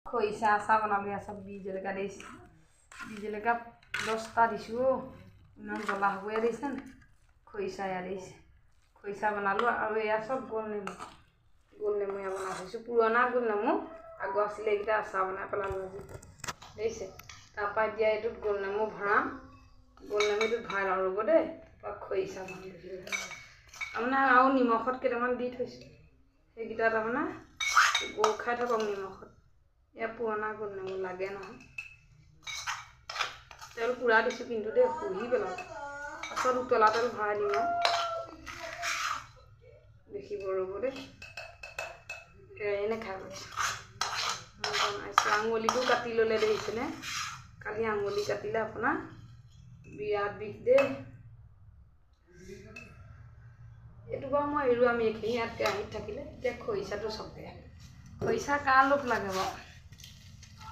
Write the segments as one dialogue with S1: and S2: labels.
S1: খৰিচা আচাৰ বনালোঁ ইয়াত চব বীজ জলকীয়া দিছোঁ বীজ জলকীয়া 10টা দিছোঁ ইমান জ্বলা হ'বই দিছে নে খৰিচা ইয়াত দিছে খৰিচা বনালোঁ আৰু এয়া চব গোল নেমু ইয়াত বনাই থৈছোঁ পুৰণা গোল নেমু আগৰ আছিলে এইকেইটা আচাৰ বনাই পেলালোঁ আজি দিছে তাৰপৰা এতিয়া এইটোত গোল নেমু ভৰাম গোল নেমুটোত ভৰাই লওঁ ৰ'ব দেই তাৰপৰা খৰিচা বনাই তাৰমানে আৰু নিমখত কেইটামান দি থৈছোঁ সেইকেইটা তাৰমানে গৰু খাই থাকক নিমখত এয়া পুৰণা গোল নেমু লাগে নহয় তেল পুৰা দিছোঁ কিন্তু দেই পুহি পেলাওঁ পাছত উতলা তেল ভৰাই দিম আৰু দেখিব ৰ'ব দেই এনে খাই গৈছে বনাইছোঁ আঙুলিটো কাটি ল'লে দেখিছেনে কালি আঙুলি কাটিলে আপোনাৰ বিৰাট বিষ দেই এইটো বাৰু মই এৰো আমি এইখিনি ইয়াত কেৰাহীত থাকিলে এতিয়া খৰিচাটো চবে খৰিচা কাৰ লোভ লাগে বাৰু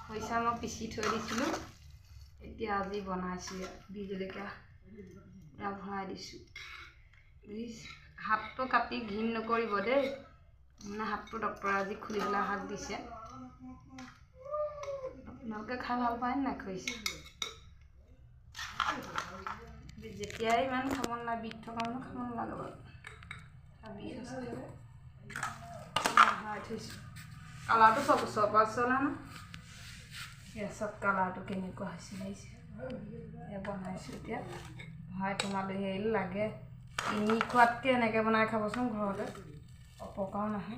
S1: খৰিচা মই পিচি থৈ দিছিলোঁ এতিয়া আজি বনাইছোঁ ইয়াত বীজ জলকীয়া ভৰাই দিছোঁ হাতটো কাটি ঘিণ নকৰিব দেই মানে হাতটো ডক্টৰে আজি খুলি পেলাই হাত দিছে আপোনালোকে খাই ভাল পায় নাই খৰিচা যেতিয়াই ইমান খাব নালাগে বিষ থকা মানুহ খাব নালাগে বাৰু বিষ আছে ভৰাই থৈছোঁ কালাৰটো চব চলা ন এয়া চব কালাৰটো কেনেকুৱা হৈছে লাগিছে এয়া বনাইছোঁ এতিয়া ভৰাই তোমালৈ হেৰি লাগে কিনি খোৱাতকৈ এনেকৈ বনাই খাবচোন ঘৰতে অপকাৰো নাহে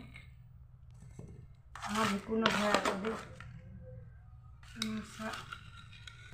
S1: আমাৰ ভেঁকুৰ নধৰে আকৌ দেই